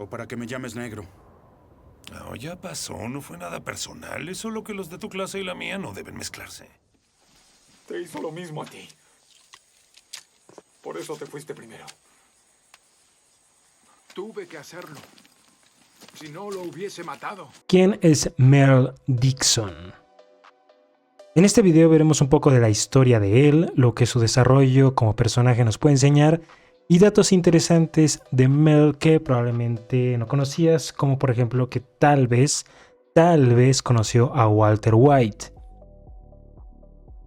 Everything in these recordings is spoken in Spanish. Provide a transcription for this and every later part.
o para que me llames negro. No, ya pasó. No fue nada personal. Es solo que los de tu clase y la mía no deben mezclarse. Te hizo lo mismo a ti. Por eso te fuiste primero. Tuve que hacerlo. Si no, lo hubiese matado. ¿Quién es Mel Dixon? En este video veremos un poco de la historia de él, lo que su desarrollo como personaje nos puede enseñar y datos interesantes de Mel que probablemente no conocías, como por ejemplo que tal vez conoció a Walter White.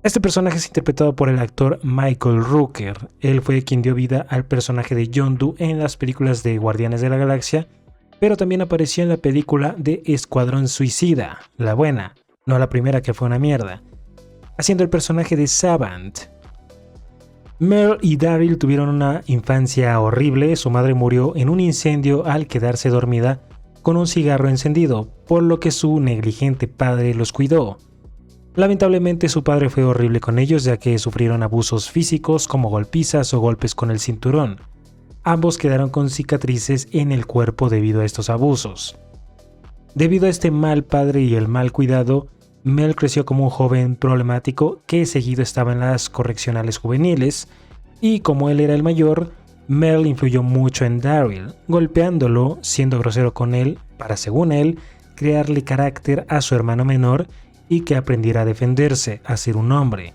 Este personaje es interpretado por el actor Michael Rooker. Él fue quien dio vida al personaje de Yondu en las películas de Guardianes de la Galaxia, pero también apareció en la película de Escuadrón Suicida, la buena, no la primera que fue una mierda, haciendo el personaje de Savant. Mel y Daryl tuvieron una infancia horrible. Su madre murió en un incendio al quedarse dormida con un cigarro encendido, por lo que su negligente padre los cuidó. Lamentablemente su padre fue horrible con ellos, ya que sufrieron abusos físicos como golpizas o golpes con el cinturón. Ambos quedaron con cicatrices en el cuerpo debido a estos abusos. Debido a este mal padre y el mal cuidado, Mel creció como un joven problemático que seguido estaba en las correccionales juveniles, y como él era el mayor, Mel influyó mucho en Daryl, golpeándolo, siendo grosero con él para, según él, crearle carácter a su hermano menor y que aprendiera a defenderse, a ser un hombre.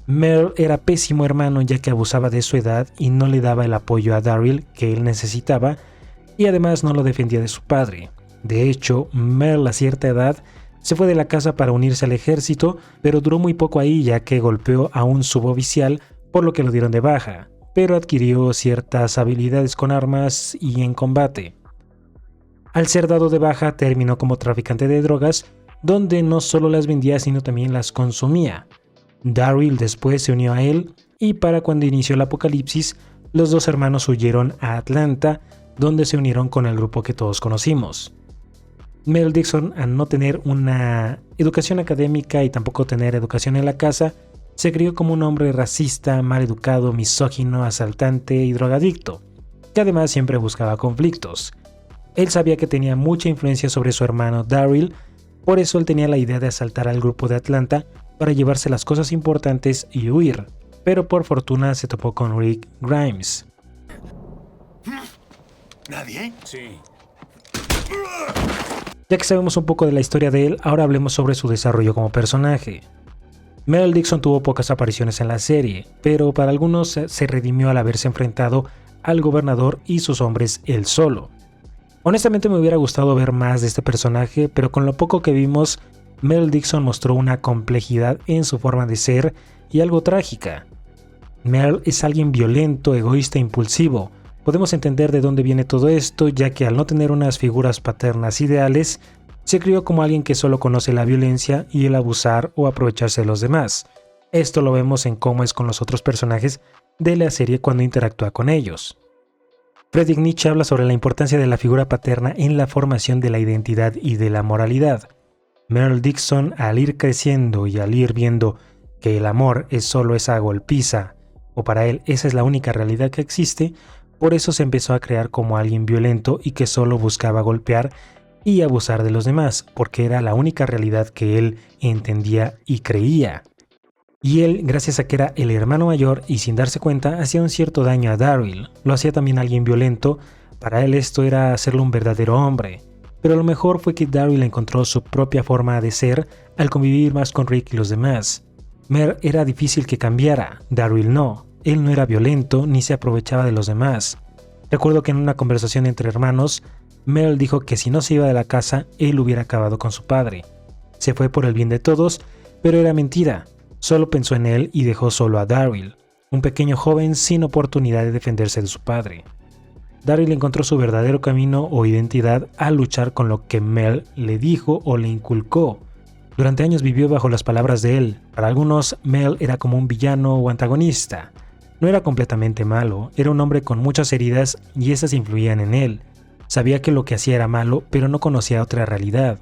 Mel era pésimo hermano, ya que abusaba de su edad y no le daba el apoyo a Daryl que él necesitaba, y además no lo defendía de su padre. De hecho, Mel a cierta edad se fue de la casa para unirse al ejército, pero duró muy poco ahí, ya que golpeó a un suboficial, por lo que lo dieron de baja, pero adquirió ciertas habilidades con armas y en combate. Al ser dado de baja, terminó como traficante de drogas, donde no solo las vendía sino también las consumía. Daryl después se unió a él, y para cuando inició el apocalipsis, los dos hermanos huyeron a Atlanta, donde se unieron con el grupo que todos conocimos. Mel Dixon, al no tener una educación académica y tampoco tener educación en la casa, se crió como un hombre racista, mal educado, misógino, asaltante y drogadicto, que además siempre buscaba conflictos. Él sabía que tenía mucha influencia sobre su hermano Daryl, por eso él tenía la idea de asaltar al grupo de Atlanta para llevarse las cosas importantes y huir, pero por fortuna se topó con Rick Grimes. ¿Nadie? Sí. Ya que sabemos un poco de la historia de él, ahora hablemos sobre su desarrollo como personaje. Mel Dixon tuvo pocas apariciones en la serie, pero para algunos se redimió al haberse enfrentado al gobernador y sus hombres él solo. Honestamente me hubiera gustado ver más de este personaje, pero con lo poco que vimos, Mel Dixon mostró una complejidad en su forma de ser y algo trágica. Mel es alguien violento, egoísta e impulsivo. Podemos entender de dónde viene todo esto, ya que al no tener unas figuras paternas ideales, se crió como alguien que solo conoce la violencia y el abusar o aprovecharse de los demás. Esto lo vemos en cómo es con los otros personajes de la serie cuando interactúa con ellos. Friedrich Nietzsche habla sobre la importancia de la figura paterna en la formación de la identidad y de la moralidad. Mel Dixon, al ir creciendo y al ir viendo que el amor es solo esa golpiza, o para él esa es la única realidad que existe, por eso se empezó a crear como alguien violento y que solo buscaba golpear y abusar de los demás, porque era la única realidad que él entendía y creía. Y él, gracias a que era el hermano mayor y sin darse cuenta, hacía un cierto daño a Daryl. Lo hacía también alguien violento. Para él esto era hacerlo un verdadero hombre. Pero lo mejor fue que Daryl encontró su propia forma de ser al convivir más con Rick y los demás. Mel era difícil que cambiara, Daryl no. Él no era violento ni se aprovechaba de los demás. Recuerdo que en una conversación entre hermanos, Mel dijo que si no se iba de la casa, él hubiera acabado con su padre. Se fue por el bien de todos, pero era mentira. Solo pensó en él y dejó solo a Daryl, un pequeño joven sin oportunidad de defenderse de su padre. Daryl encontró su verdadero camino o identidad al luchar con lo que Mel le dijo o le inculcó. Durante años vivió bajo las palabras de él. Para algunos, Mel era como un villano o antagonista. No era completamente malo, era un hombre con muchas heridas y esas influían en él. Sabía que lo que hacía era malo, pero no conocía otra realidad.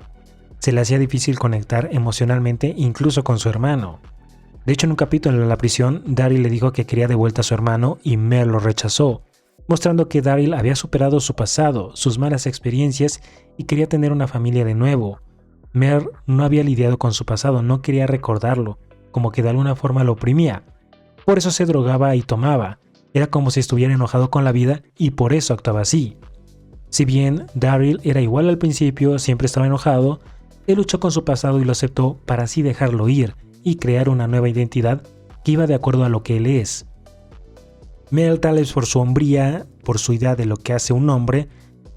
Se le hacía difícil conectar emocionalmente incluso con su hermano. De hecho, en un capítulo en la prisión, Daryl le dijo que quería de vuelta a su hermano y Mel lo rechazó. mostrando que Daryl había superado su pasado, sus malas experiencias y quería tener una familia de nuevo. Mel no había lidiado con su pasado, no quería recordarlo, como que de alguna forma lo oprimía. Por eso se drogaba y tomaba. Era como si estuviera enojado con la vida y por eso actuaba así. Si bien Daryl era igual al principio, siempre estaba enojado, él luchó con su pasado y lo aceptó para así dejarlo ir y crear una nueva identidad que iba de acuerdo a lo que él es. Mel, tal vez por su hombría, por su idea de lo que hace un hombre,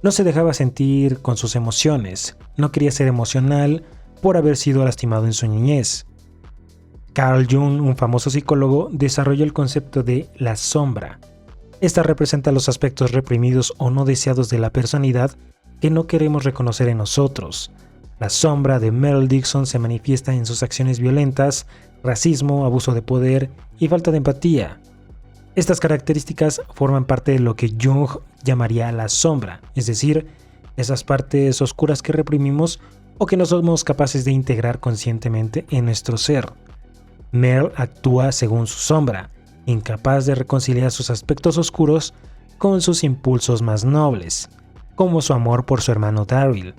no se dejaba sentir con sus emociones, no quería ser emocional por haber sido lastimado en su niñez. Carl Jung, un famoso psicólogo, desarrolló el concepto de la sombra. Esta representa los aspectos reprimidos o no deseados de la personalidad que no queremos reconocer en nosotros. La sombra de Mel Dixon se manifiesta en sus acciones violentas, racismo, abuso de poder y falta de empatía. Estas características forman parte de lo que Jung llamaría la sombra, es decir, esas partes oscuras que reprimimos o que no somos capaces de integrar conscientemente en nuestro ser. Mel actúa según su sombra, incapaz de reconciliar sus aspectos oscuros con sus impulsos más nobles, como su amor por su hermano Daryl.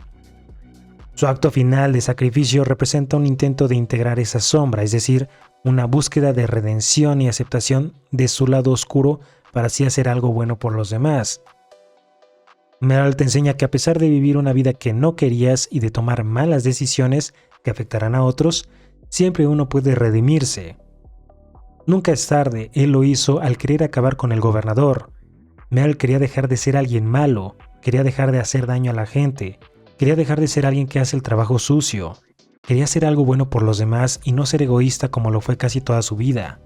Su acto final de sacrificio representa un intento de integrar esa sombra, es decir, una búsqueda de redención y aceptación de su lado oscuro para así hacer algo bueno por los demás. Mel te enseña que a pesar de vivir una vida que no querías y de tomar malas decisiones que afectarán a otros, siempre uno puede redimirse. Nunca es tarde, él lo hizo al querer acabar con el gobernador. Mel quería dejar de ser alguien malo, quería dejar de hacer daño a la gente, quería dejar de ser alguien que hace el trabajo sucio. Quería hacer algo bueno por los demás y no ser egoísta como lo fue casi toda su vida.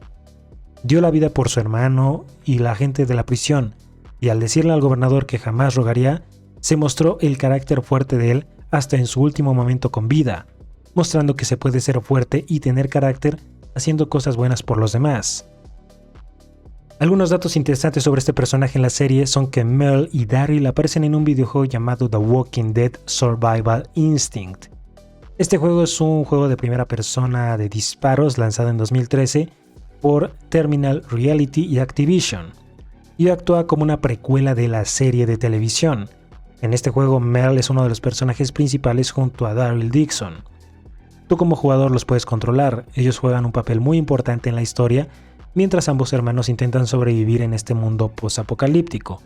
Dio la vida por su hermano y la gente de la prisión, y al decirle al gobernador que jamás rogaría, se mostró el carácter fuerte de él hasta en su último momento con vida, mostrando que se puede ser fuerte y tener carácter haciendo cosas buenas por los demás. Algunos datos interesantes sobre este personaje en la serie son que Mel y Daryl aparecen en un videojuego llamado The Walking Dead Survival Instinct. Este juego es un juego de primera persona de disparos lanzado en 2013 por Terminal Reality y Activision, y actúa como una precuela de la serie de televisión. En este juego Mel es uno de los personajes principales junto a Daryl Dixon. Tú como jugador los puedes controlar, ellos juegan un papel muy importante en la historia, mientras ambos hermanos intentan sobrevivir en este mundo post-apocalíptico.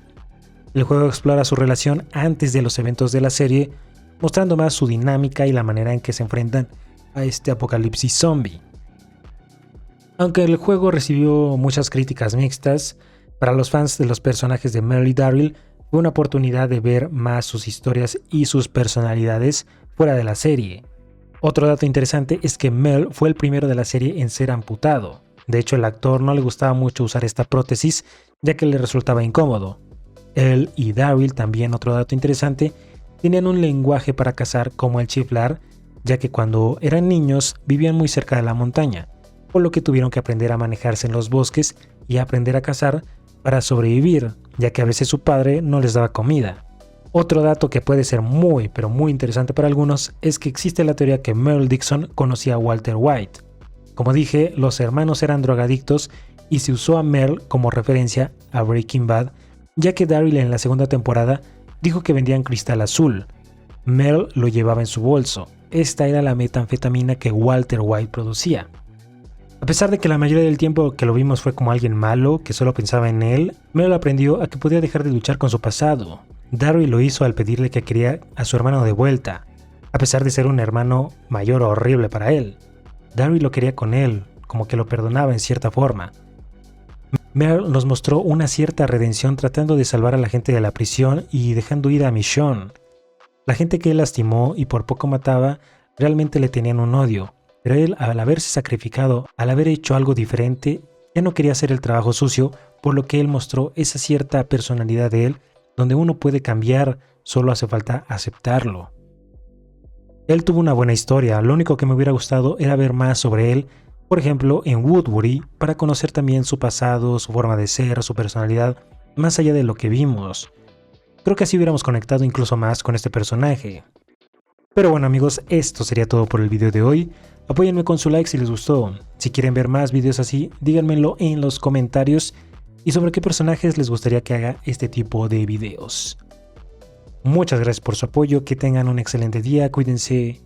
El juego explora su relación antes de los eventos de la serie, mostrando más su dinámica y la manera en que se enfrentan a este apocalipsis zombie. Aunque el juego recibió muchas críticas mixtas, para los fans de los personajes de Mel y Daryl fue una oportunidad de ver más sus historias y sus personalidades fuera de la serie. Otro dato interesante es que Mel fue el primero de la serie en ser amputado. De hecho, al actor no le gustaba mucho usar esta prótesis, ya que le resultaba incómodo. Él y Daryl, también otro dato interesante, tenían un lenguaje para cazar como el chiflar, ya que cuando eran niños vivían muy cerca de la montaña, por lo que tuvieron que aprender a manejarse en los bosques y aprender a cazar para sobrevivir, ya que a veces su padre no les daba comida. Otro dato que puede ser muy pero muy interesante para algunos es que existe la teoría que Mel Dixon conocía a Walter White. Como dije, los hermanos eran drogadictos y se usó a Mel como referencia a Breaking Bad, ya que Daryl en la segunda temporada dijo que vendían cristal azul. Mel lo llevaba en su bolso. Esta era la metanfetamina que Walter White producía. A pesar de que la mayoría del tiempo que lo vimos fue como alguien malo, que solo pensaba en él, Mel aprendió a que podía dejar de luchar con su pasado. Daryl lo hizo al pedirle que quería a su hermano de vuelta, a pesar de ser un hermano mayor horrible para él. Daryl lo quería con él, como que lo perdonaba en cierta forma. Mel nos mostró una cierta redención tratando de salvar a la gente de la prisión y dejando ir a Michonne. La gente que él lastimó y por poco mataba realmente le tenían un odio, pero él, al haberse sacrificado, al haber hecho algo diferente, ya no quería hacer el trabajo sucio, por lo que él mostró esa cierta personalidad de él, donde uno puede cambiar, solo hace falta aceptarlo. Él tuvo una buena historia, lo único que me hubiera gustado era ver más sobre él, por ejemplo en Woodbury, para conocer también su pasado, su forma de ser, su personalidad, más allá de lo que vimos. Creo que así hubiéramos conectado incluso más con este personaje. Pero bueno amigos, esto sería todo por el video de hoy. Apóyenme con su like si les gustó. Si quieren ver más videos así, díganmelo en los comentarios. y sobre qué personajes les gustaría que haga este tipo de videos. Muchas gracias por su apoyo, que tengan un excelente día, cuídense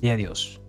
y adiós.